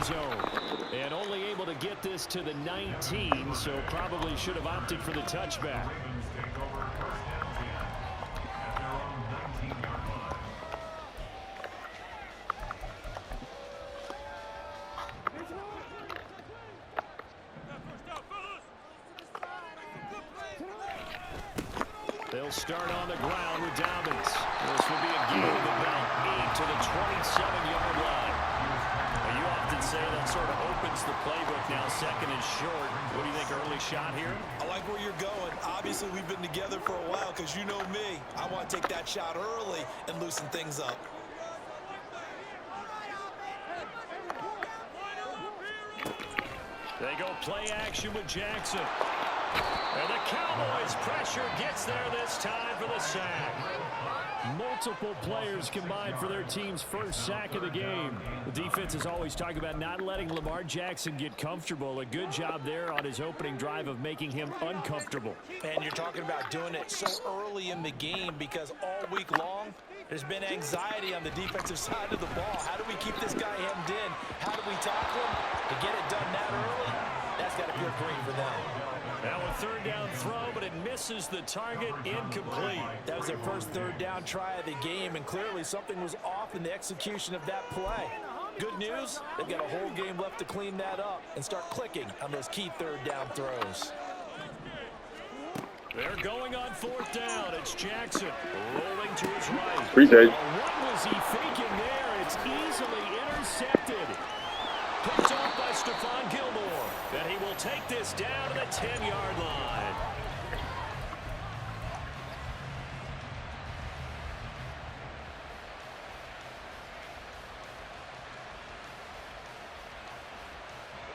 zone. And only able to get this to the 19, so probably should have opted for the touchback. They'll start on the ground with Dobbins. This will be a gain of about 8 to the 27-yard line. You often say that sort of opens the playbook now, second and short. What do you think, early shot here? I like where you're going. Obviously, we've been together for a while because you know me. I want to take that shot early and loosen things up. They go play action with Jackson. And the Cowboys' pressure gets there this time for the sack. Multiple players combined for their team's first sack of the game. The defense is always talking about not letting Lamar Jackson get comfortable. A good job there on his opening drive of making him uncomfortable. And you're talking about doing it so early in the game because all week long, there's been anxiety on the defensive side of the ball. How do we keep this guy hemmed in? How do we tackle him? To get it done that early, that's got to feel great for them. Now a third down throw, but it misses the target, incomplete. That was their first third down try of the game, and clearly something was off in the execution of that play. Good news, they've got a whole game left to clean that up and start clicking on those key third down throws. They're going on fourth down. It's Jackson rolling to his right. Appreciate it. What was he thinking there? It's easily intercepted. Picked off by Stephon Gilmore. And he will take this down to the 10-yard line.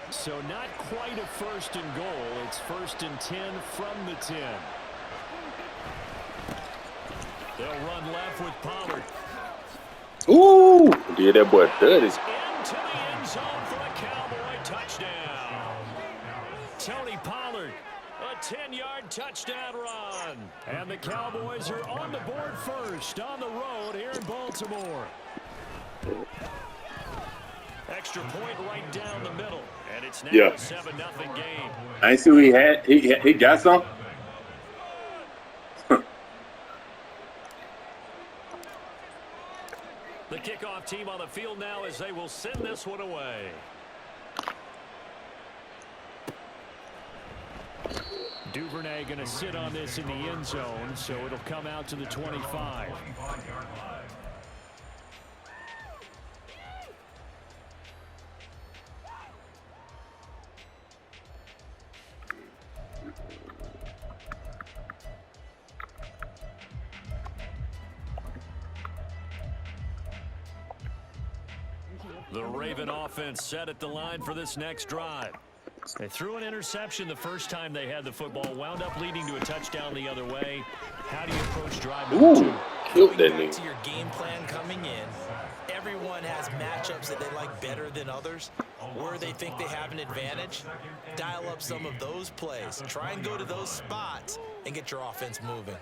So not quite a first and goal. It's first and 10 from the 10. They'll run left with Pollard. Ooh, did that boy dirty. Into the end zone for a Cowboy touchdown. Tony Pollard, a 10-yard touchdown run. And the Cowboys are on the board first on the road here in Baltimore. Extra point right down the middle. And it's now a 7-0 game. I see what he had. He got some. The kickoff team on the field now as they will send this one away. Duvernay going to sit on this in the end zone, so it'll come out to the 25. The Raven offense set at the line for this next drive. They threw an interception the first time they had the football, wound up leading to a touchdown the other way. How do you approach drive number 2? Killed that nigga. To your game plan coming in, everyone has matchups that they like better than others, where they think they have an advantage. Dial up some of those plays. Try and go to those spots and get your offense moving.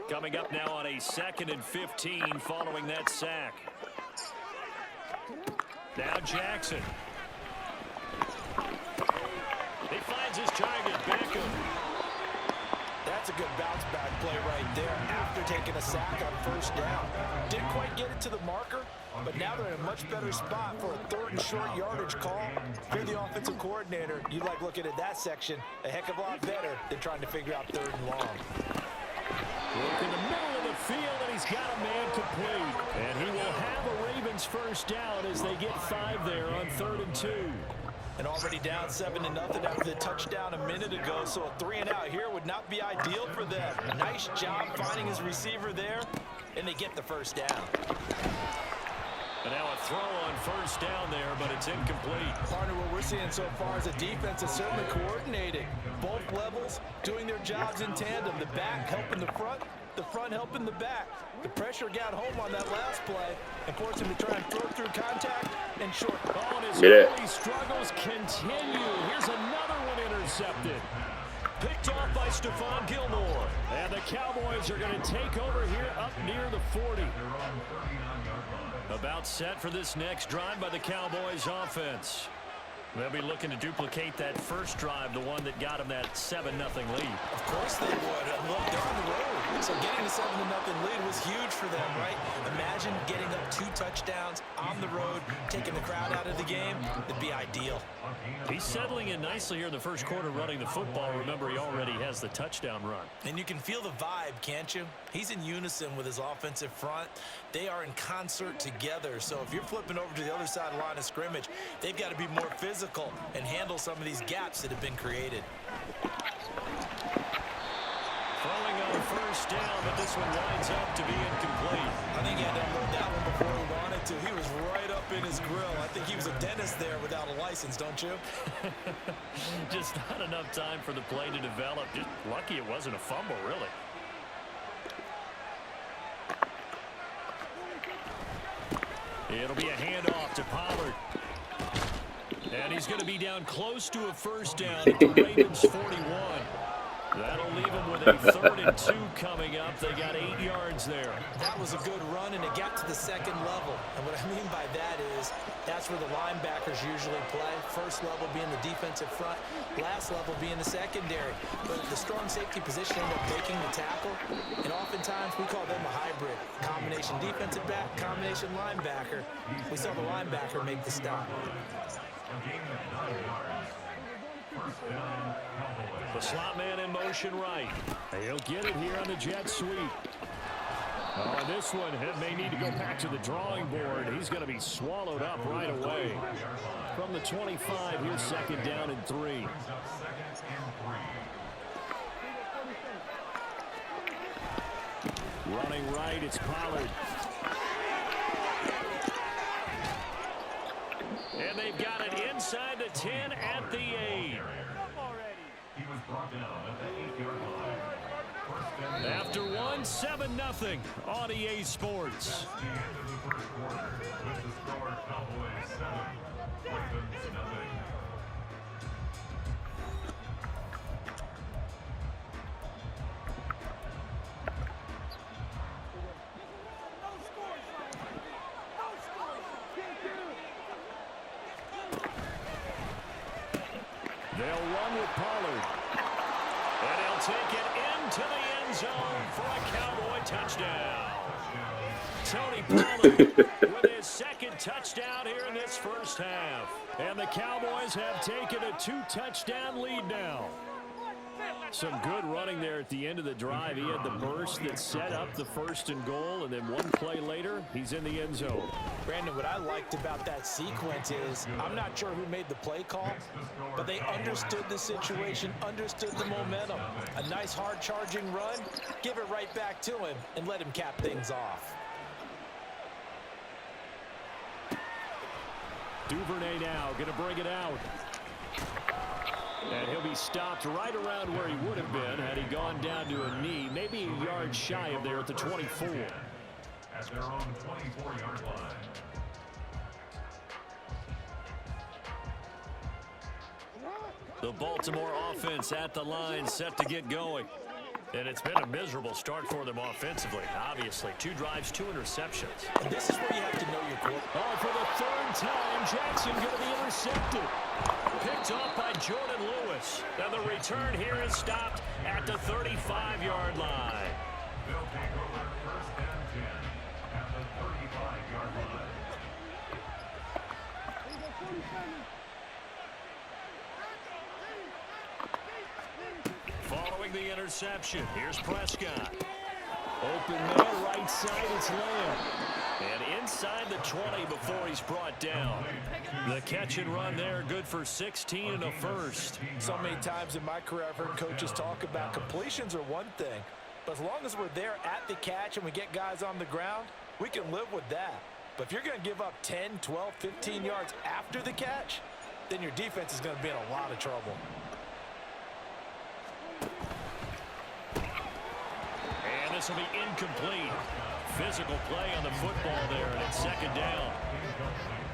Coming up now on a 2nd and 15 following that sack. Now Jackson. He finds his target, Beckham. That's a good bounce-back play right there after taking a sack on first down. Didn't quite get it to the marker, but now they're in a much better spot for a 3rd and short yardage call. If you're the offensive coordinator, you like looking at that section a heck of a lot better than trying to figure out 3rd and long. Look in the middle of the field, and he's got a man complete. And he will have a Ravens first down as they get 5 there on 3rd and 2. And already down 7-0 after the touchdown a minute ago, so a 3-and-out here would not be ideal for them. Nice job finding his receiver there, and they get the first down. And now a throw on first down there, but it's incomplete. Partner, what we're seeing so far is a defense is certainly coordinating. Both levels doing their jobs in tandem. The back helping the front helping the back. The pressure got home on that last play and forced him to try and throw through contact and short. Oh, and his early struggles continue. Here's another one intercepted. Picked off by Stephon Gilmore. And the Cowboys are going to take over here up near the 40. About set for this next drive by the Cowboys offense. They'll be looking to duplicate that first drive, the one that got them that 7-0 lead. Of course they would. Look, they're on the road. So getting a 7-0 lead was huge for them, right? Imagine getting up 2 touchdowns on the road, taking the crowd out of the game. It'd be ideal. He's settling in nicely here in the first quarter running the football. Remember, he already has the touchdown run. And you can feel the vibe, can't you? He's in unison with his offensive front. They are in concert together. So if you're flipping over to the other side of the line of scrimmage, they've got to be more physical and handle some of these gaps that have been created. Throwing on first down, but this one winds up to be incomplete. I think he had to unload that one before he wanted to. He was right up in his grill. I think he was a dentist there without a license, don't you? Just not enough time for the play to develop. Just lucky it wasn't a fumble, really. It'll be a handoff to Pollard. And he's going to be down close to a first down at the Ravens 41. That'll leave him with a 3rd and 2 coming up. They got 8 yards there. That was a good run, and it got to the second level. And what I mean by that is that's where the linebackers usually play. First level being the defensive front, last level being the secondary. But the strong safety position ended up making the tackle, and oftentimes we call them a hybrid. Combination defensive back, combination linebacker. We saw the linebacker make the stop. The slot man in motion right. He'll get it here on the jet sweep. Oh, this one may need to go back to the drawing board. He's going to be swallowed up right away. From the 25, here's 2nd down and 3. Running right, it's Pollard. And they've got it inside the 10 at the 8. After 1, 7-0 on EA Sports. They'll run with Pollard. And he'll take it into the end zone for a Cowboy touchdown. Tony Pollard with his 2nd touchdown here in this first half. And the Cowboys have taken a 2-touchdown lead now. Some good running there at the end of the drive. He had the burst that set up the 1st and goal, and then one play later, he's in the end zone. Brandon, what I liked about that sequence is I'm not sure who made the play call, but they understood the situation, understood the momentum. A nice hard-charging run, give it right back to him, and let him cap things off. Duvernay now going to bring it out. And he'll be stopped right around where he would have been had he gone down to a knee, maybe a yard shy of there at the 24. At their own 24-yard line. The Baltimore offense at the line, set to get going. And it's been a miserable start for them offensively. Obviously, 2 drives, 2 interceptions. And this is where you have to know your quarterback. Oh, for the 3rd time, Jackson going to be intercepted. Picked off by Jordan Lewis. And the return here is stopped at the 35-yard line. They'll take over 1st and 10 at the 35-yard line. Following the interception, here's Prescott. Open man, right side, it's Lamb. And inside the 20 before he's brought down. The catch and run there, good for 16 and a first. So many times in my career, I've heard coaches talk about completions are one thing, but as long as we're there at the catch and we get guys on the ground, we can live with that. But if you're going to give up 10, 12, 15 yards after the catch, then your defense is going to be in a lot of trouble. And this will be incomplete. Physical play on the football there, and it's 2nd down.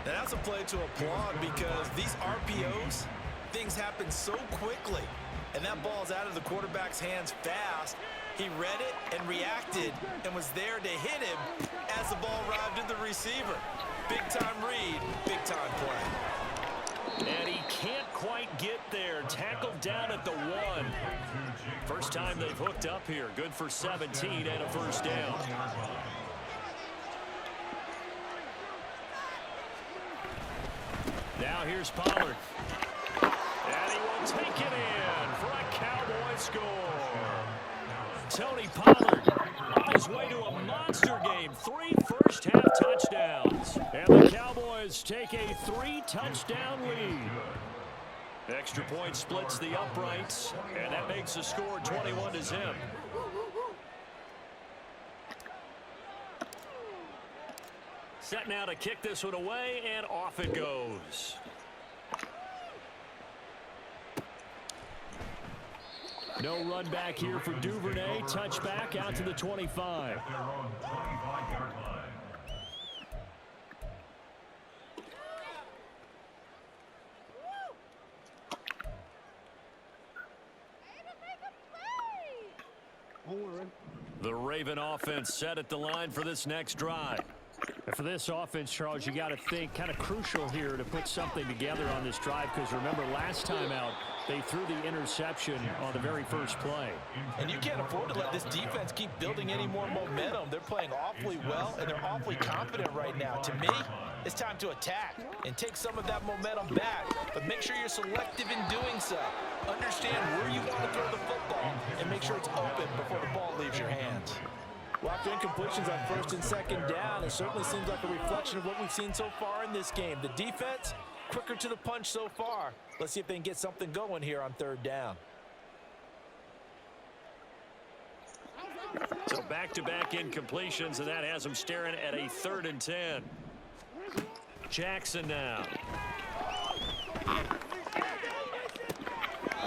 Now that's a play to applaud because these RPOs, things happen so quickly. And that ball's out of the quarterback's hands fast. He read it and reacted and was there to hit him as the ball arrived at the receiver. Big-time read, big-time play. And he can't quite get there. Tackled down at the 1. First time they've hooked up here. Good for 17 and a first down. Now here's Pollard. And he will take it in for a Cowboy score. Tony Pollard on his way to a monster game. 3 first-half touchdowns. And the Cowboys take a 3-touchdown lead. Extra point splits the uprights, and that makes the score 21-0. Set now to kick this one away, and off it goes. No run back here for Duvernay. Touchback out to the 25. The Raven offense set at the line for this next drive. And for this offense, Charles, you got to think kind of crucial here to put something together on this drive, because remember last time out they threw the interception on the very first play. And you can't afford to let this defense keep building any more momentum. They're playing awfully well, and they're awfully confident right now. To me, it's time to attack and take some of that momentum back, but make sure you're selective in doing so. Understand where you want to throw the football and make sure it's open before the ball leaves your hands. Well, after incompletions on first and second down, it certainly seems like a reflection of what we've seen so far in this game. The defense, quicker to the punch so far. Let's see if they can get something going here on third down. So back-to-back incompletions, and that has them staring at a 3rd and 10. Jackson now.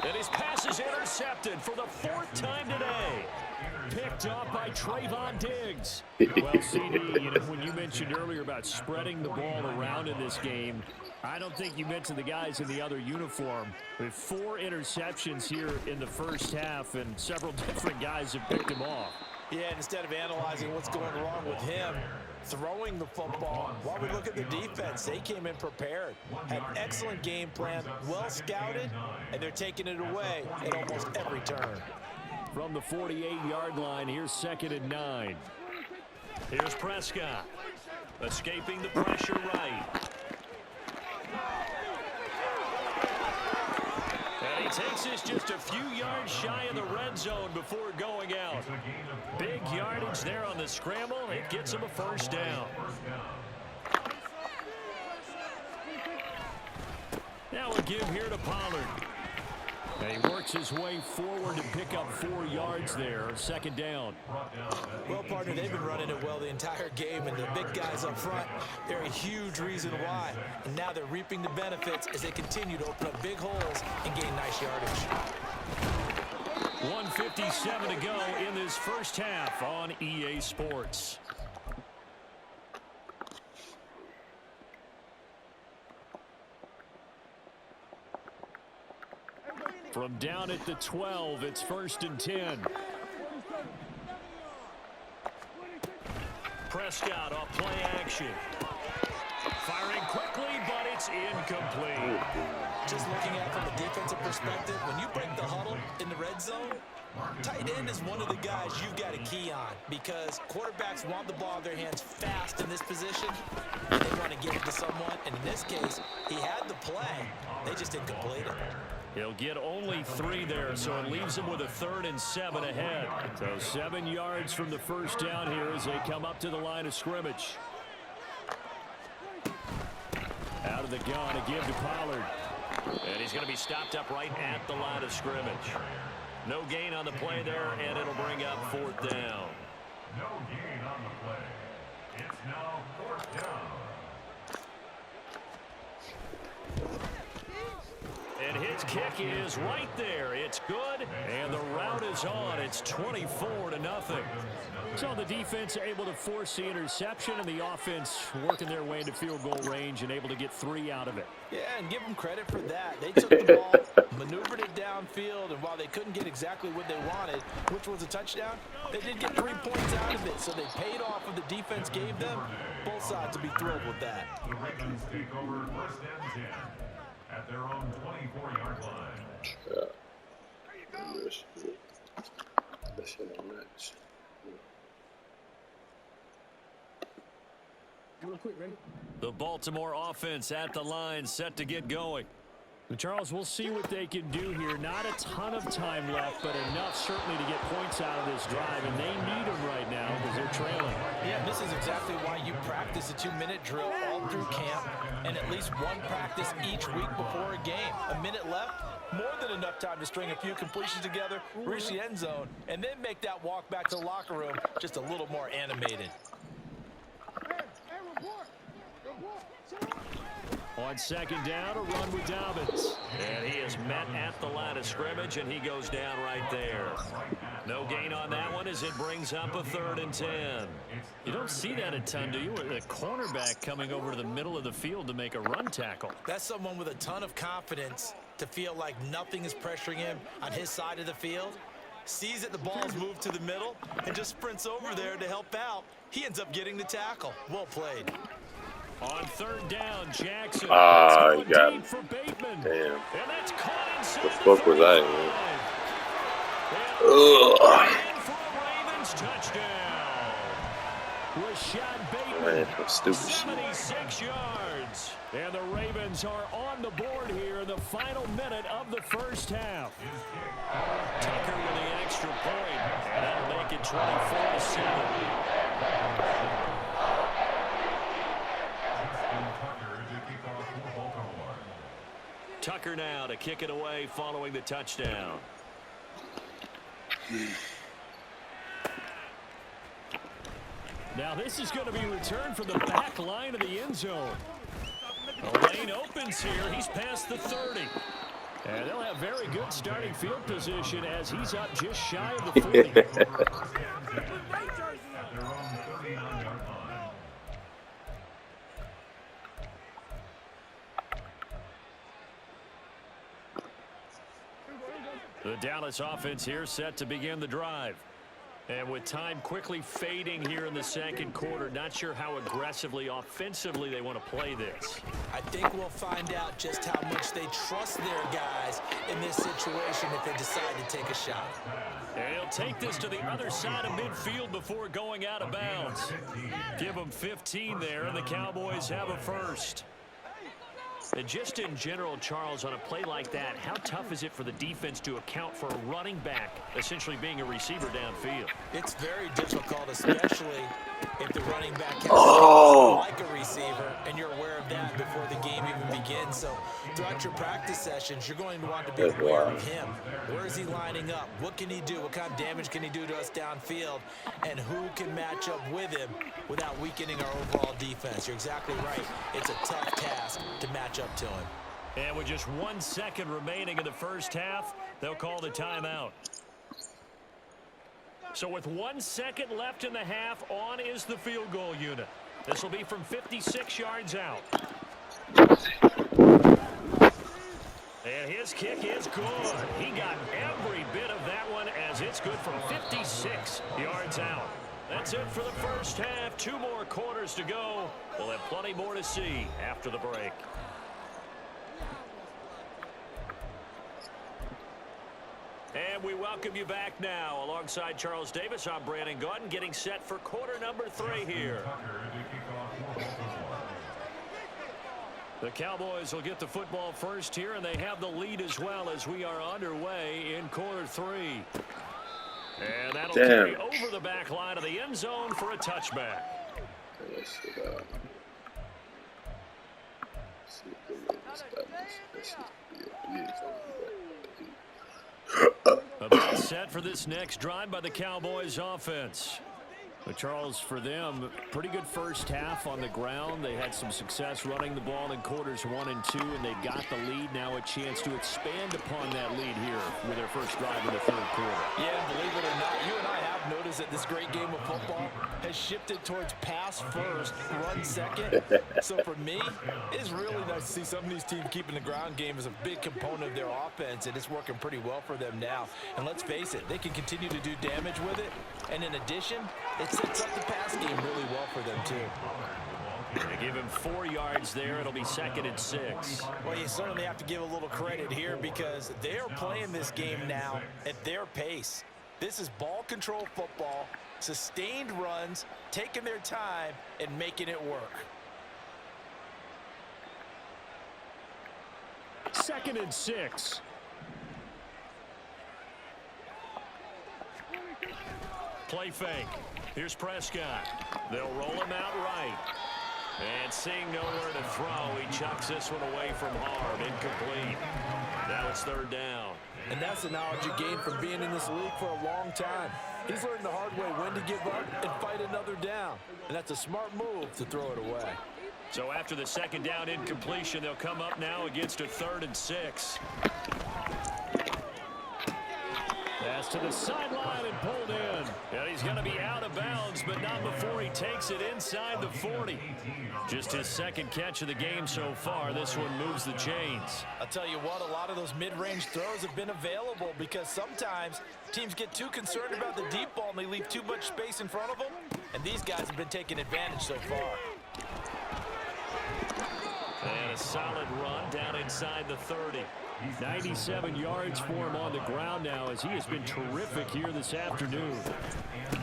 And his pass is intercepted for the 4th time today. Picked off by Trayvon Diggs. Well, CD, when you mentioned earlier about spreading the ball around in this game, I don't think you mentioned the guys in the other uniform. With 4 interceptions here in the first half, and several different guys have picked him off. Yeah, and instead of analyzing what's going wrong with him, throwing the football, while we look at the defense, they came in prepared. Had an excellent game plan, well scouted, and they're taking it away at almost every turn. From the 48-yard line, here's 2nd and 9. Here's Prescott, escaping the pressure right. And he takes this just a few yards shy of the red zone before going out. Big yardage there on the scramble. It gets him a first down. Now a give here to Pollard. And he works his way forward to pick up 4 yards there. 2nd down. Well, partner, they've been running it well the entire game, and the big guys up front, they're a huge reason why. And now they're reaping the benefits as they continue to open up big holes and gain nice yardage. 1:57 to go in this first half on EA Sports. From down at the 12, it's 1st and 10. Prescott off play action. Firing quickly, but it's incomplete. Just looking at it from a defensive perspective, when you break the huddle in the red zone, tight end is one of the guys you've got to key on, because quarterbacks want the ball in their hands fast in this position. They want to get it to someone, and in this case, he had the play. They just didn't complete it. He'll get only 3 there, so it leaves him with a 3rd and 7 ahead. So 7 yards from the first down here as they come up to the line of scrimmage. Out of the gun, a give to Pollard. And he's going to be stopped up right at the line of scrimmage. No gain on the play there, and it'll bring up 4th down. No gain on the play. It's now 4th down. And his kick is right there. It's good, and the route is on. It's 24-0. So the defense able to force the interception, and the offense working their way into field goal range and able to get 3 out of it. Yeah, and give them credit for that. They took the ball maneuvered it downfield, and while they couldn't get exactly what they wanted, which was a touchdown, they did get 3 points out of it, so they paid off what the defense gave them. Both sides will be thrilled with that. The Ravens take over first and 10 at their own 24-yard line. The Baltimore offense at the line, set to get going. Charles, we'll see what they can do here. Not a ton of time left, but enough certainly to get points out of this drive, and they need them right now because they're trailing. Yeah, this is exactly why you practice a 2-minute drill all through camp and at least one practice each week before a game. A minute left, more than enough time to string a few completions together, reach the end zone, and then make that walk back to the locker room just a little more animated. On second down, a run with Dobbins. And he is met at the line of scrimmage, and he goes down right there. No gain on that one as it brings up a 3rd and 10. You don't see that a ton, do you? A cornerback coming over to the middle of the field to make a run tackle. That's someone with a ton of confidence to feel like nothing is pressuring him on his side of the field. Sees that the ball's moved to the middle and just sprints over there to help out. He ends up getting the tackle. Well played. On 3rd down, Jackson. You got him. For Bateman. Damn. And that's caught inside What the fuck was I in? And for a Ravens touchdown. Rashad Bateman, Man, that's stupid shit. 76 yards. And the Ravens are on the board here in the final minute of the first half. Tucker with the extra point. And that'll make it 24-7. Tucker now to kick it away following the touchdown. Now this is going to be returned from the back line of the end zone. The lane opens here. He's past the 30. And they'll have very good starting field position as he's up just shy of the 40. The Dallas offense here set to begin the drive. And with time quickly fading here in the second quarter, not sure how aggressively, offensively they want to play this. I think we'll find out just how much they trust their guys in this situation if they decide to take a shot. And he'll take this to the other side of midfield before going out of bounds. Give them 15 there, and the Cowboys have a first. And just in general, Charles, on a play like that, how tough is it for the defense to account for a running back essentially being a receiver downfield? It's very difficult, especially if the running back has like a receiver, and you're aware of that before the game even begins. So throughout your practice sessions, you're going to want to be aware of him. Where is he lining up? What can he do? What kind of damage can he do to us downfield? And who can match up with him without weakening our overall defense? You're exactly right. It's a tough task to match up to him. And with just 1 second remaining in the first half, they'll call the timeout. So with 1 second left in the half, on is the field goal unit. This will be from 56 yards out. And his kick is good. He got every bit of that one as it's good from 56 yards out. That's it for the first half. 2 more quarters to go. We'll have plenty more to see after the break. And we welcome you back now. Alongside Charles Davis, I'm Brandon Gautin, getting set for quarter number 3 here. The Cowboys will get the football first here, and they have the lead as well as we are underway in quarter 3. And that'll carry over the back line of the end zone for a touchback. About set for this next drive by the Cowboys offense. But Charles, for them, pretty good first half on the ground. They had some success running the ball in quarters 1 and 2, and they got the lead. Now a chance to expand upon that lead here with their first drive in the third quarter. Yeah, believe it or not, you and I have noticed notice that this great game of football has shifted towards pass first, run second. So for me, it's really nice to see some of these teams keeping the ground game as a big component of their offense, and it's working pretty well for them now. And let's face it, they can continue to do damage with it. And in addition, it sets up the pass game really well for them too. They give him 4 yards there. It'll be 2nd and 6. Well, you certainly have to give a little credit here because they are playing this game now at their pace. This is ball control football, sustained runs, taking their time, and making it work. 2nd and 6. Play fake. Here's Prescott. They'll roll him out right. And seeing nowhere to throw, he chucks this one away from harm. Incomplete. Now it's 3rd down. And that's the knowledge you gain from being in this league for a long time. He's learned the hard way when to give up and fight another down. And that's a smart move to throw it away. So after the 2nd down incompletion, they'll come up now against a 3rd and 6. Pass to the sideline and pulled in. And he's going to be out of bounds, but not before he takes it inside the 40. Just his 2nd catch of the game so far. This one moves the chains. I'll tell you what, a lot of those mid-range throws have been available because sometimes teams get too concerned about the deep ball and they leave too much space in front of them. And these guys have been taking advantage so far. And a solid run down inside the 30. 97 yards for him on the ground now as he has been terrific here this afternoon.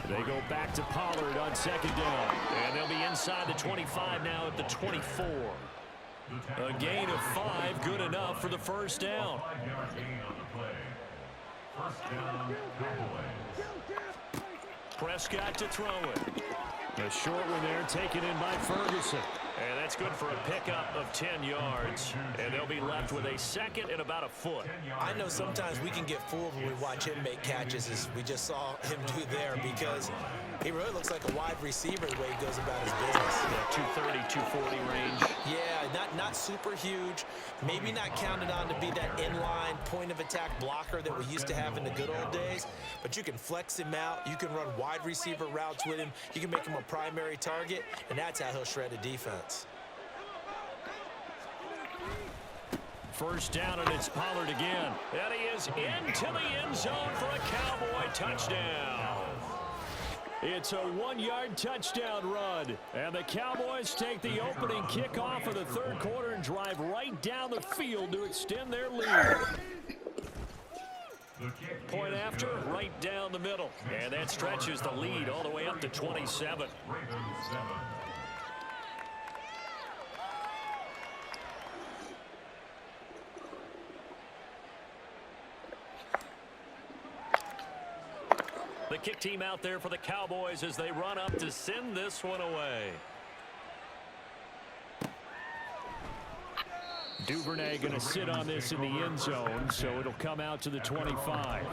They go back to Pollard on 2nd down. And they'll be inside the 25 now at the 24. A gain of 5, good enough for the 1st down. Prescott to throw it. A short one there taken in by Ferguson. And that's good for a pickup of 10 yards. And they'll be left with a 2nd and about a foot. I know sometimes we can get fooled when we watch him make catches, as we just saw him do there, because he really looks like a wide receiver the way he goes about his business. Yeah, 230, 240 range. Yeah, not super huge. Maybe not counted on to be that inline point-of-attack blocker that we used to have in the good old days. But you can flex him out. You can run wide receiver routes with him. You can make him a primary target, and that's how he'll shred a defense. 1st down, and it's Pollard again. And he is into the end zone for a Cowboy touchdown. It's a 1-yard touchdown run. And the Cowboys take the opening kickoff of the 3rd quarter and drive right down the field to extend their lead. Point after, right down the middle. And that stretches the lead all the way up to 27. The kick team out there for the Cowboys as they run up to send this one away. Duvernay going to sit on this in the end zone, so it'll come out to the 25.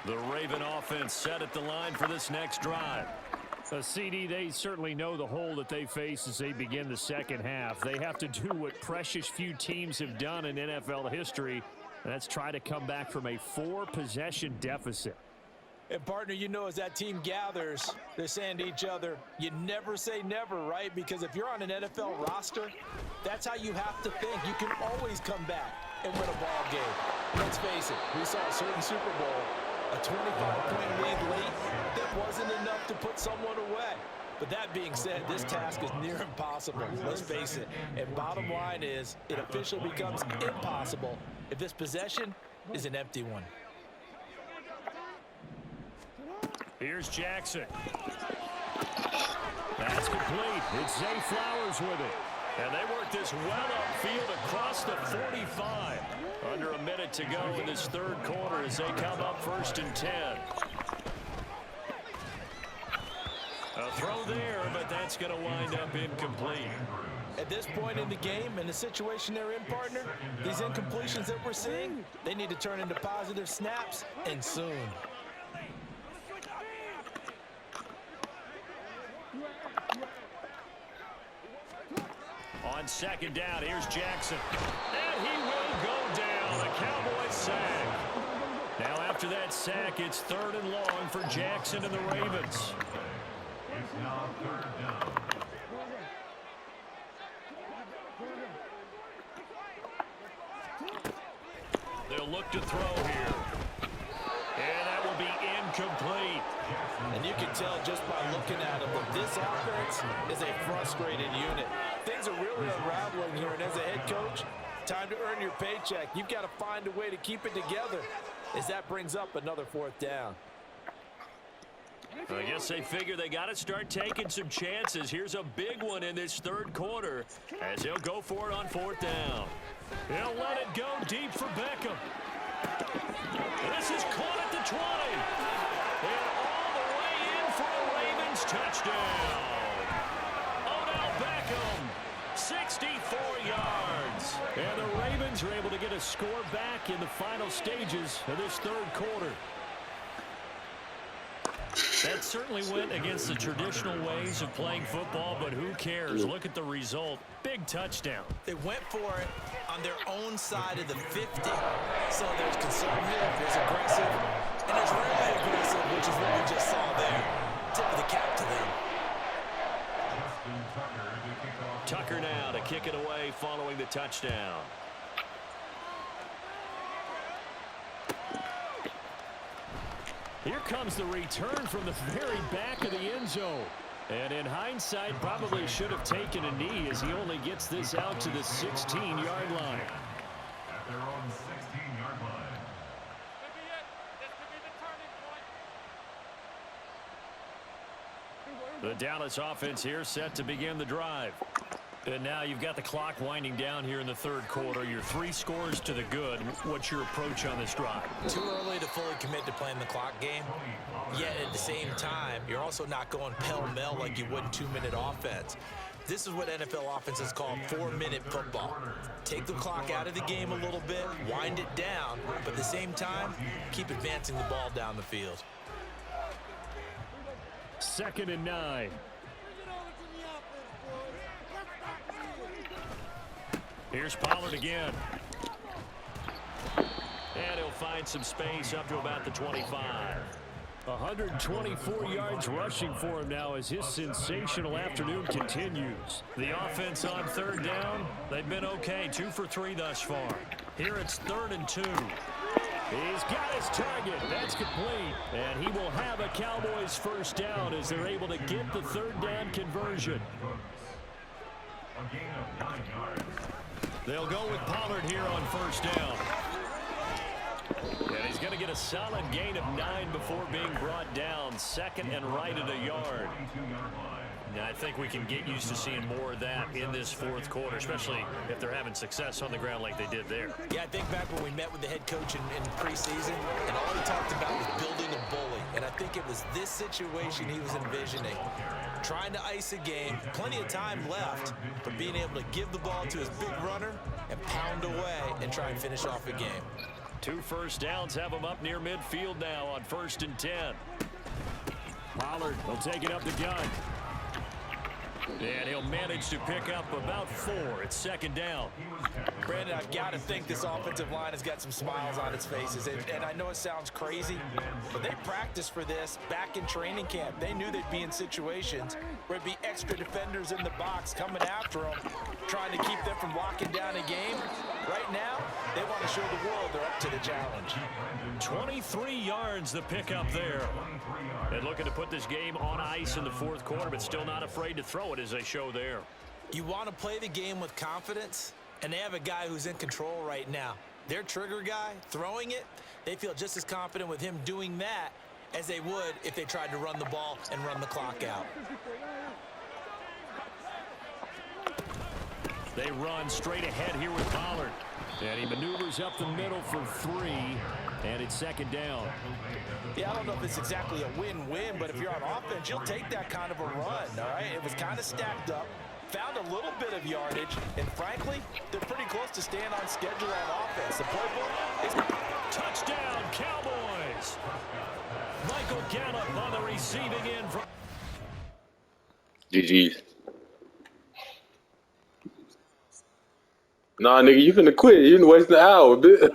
The Raven offense set at the line for this next drive. CD, they certainly know the hole that they face as they begin the 2nd half. They have to do what precious few teams have done in NFL history, and that's try to come back from a 4-possession deficit. And, partner, you know, as that team gathers, they're saying to each other, you never say never, right? Because if you're on an NFL roster, that's how you have to think. You can always come back and win a ball game. Let's face it, we saw a certain Super Bowl, a 25-point lead late, that wasn't enough to put someone away. But that being said, this task is near impossible. Let's face it. And bottom line is, it officially becomes impossible if this possession is an empty one. Here's Jackson. That's complete. It's Zay Flowers with it. And they work this well upfield across the 45. Under a minute to go in this 3rd quarter as they come up 1st and 10. A throw there, but that's going to wind up incomplete. At this point in the game and the situation they're in, partner, these incompletions that we're seeing, they need to turn into positive snaps, and soon. On second down, here's Jackson. And he will go down. The Cowboys sack. Now after that sack, it's 3rd and long for Jackson and the Ravens. It's now 3rd down. They'll look to throw here. And that will be incomplete. And you can tell just by looking at them that this offense is a frustrated unit. Things are really unraveling here, and as a head coach, time to earn your paycheck. You've got to find a way to keep it together as that brings up another 4th down. I guess they figure they got to start taking some chances. Here's a big one in this 3rd quarter as he'll go for it on 4th down. He'll let it go deep for Beckham. This is caught at the 20. And all the way in for a Ravens touchdown. Odell Beckham, 64 yards. And the Ravens are able to get a score back in the final stages of this 3rd quarter. That certainly went against the traditional ways of playing football, but who cares? Look at the result. Big touchdown. They went for it on their own side of the 50. So there's conservative, there's aggressive, and there's really aggressive, which is what we just saw there. Tip of the cap to them. Tucker now to kick it away following the touchdown. Here comes the return from the very back of the end zone. And in hindsight, probably should have taken a knee as he only gets this out to the 16-yard line. At their own 16-yard line. The Dallas offense here set to begin the drive. And now you've got the clock winding down here in the 3rd quarter. You're 3 scores to the good. What's your approach on this drive? Too early to fully commit to playing the clock game. Yet at the same time, you're also not going pell-mell like you would in 2-minute offense. This is what NFL offenses call 4-minute football. Take the clock out of the game a little bit, wind it down, but at the same time, keep advancing the ball down the field. 2nd and 9. Here's Pollard again. And he'll find some space up to about the 25. 124 yards rushing for him now as his sensational afternoon continues. The offense on 3rd down, they've been okay. 2 for 3 thus far. Here it's 3rd and 2. He's got his target. That's complete. And he will have a Cowboys 1st down as they're able to get the 3rd down conversion. A gain of 9 yards. They'll go with Pollard here on 1st down. And he's going to get a solid gain of 9 before being brought down. 2nd and right at a yard. Now, I think we can get used to seeing more of that in this 4th quarter, especially if they're having success on the ground like they did there. Yeah, I think back when we met with the head coach in preseason, and all he talked about was building a bully. And I think it was this situation he was envisioning. Trying to ice a game, plenty of time left, but being able to give the ball to his big runner and pound away and try and finish off a game. 2 first downs have him up near midfield now on 1st and 10. Pollard will take it up the gun. And he'll manage to pick up about 4. It's 2nd down. Brandon, I've got to think this offensive line has got some smiles on its faces. And I know it sounds crazy, but they practiced for this back in training camp. They knew they'd be in situations where it'd be extra defenders in the box coming after them, trying to keep them from locking down a game. Right now, they want to show the world they're up to the challenge. 23 yards the pickup there. And looking to put this game on ice in the 4th quarter, but still not afraid to throw it as they show there. You want to play the game with confidence, and they have a guy who's in control right now. Their trigger guy, throwing it, they feel just as confident with him doing that as they would if they tried to run the ball and run the clock out. They run straight ahead here with Pollard. And he maneuvers up the middle for 3, and it's 2nd down. Yeah, I don't know if it's exactly a win-win, but if you're on offense, you'll take that kind of a run, all right? It was kind of stacked up, found a little bit of yardage, and frankly, they're pretty close to staying on schedule on offense. The playbook is... Touchdown, Cowboys! Michael Gallup on the receiving end from... GG's. Nah, nigga, you finna quit. You finna waste an hour, bitch.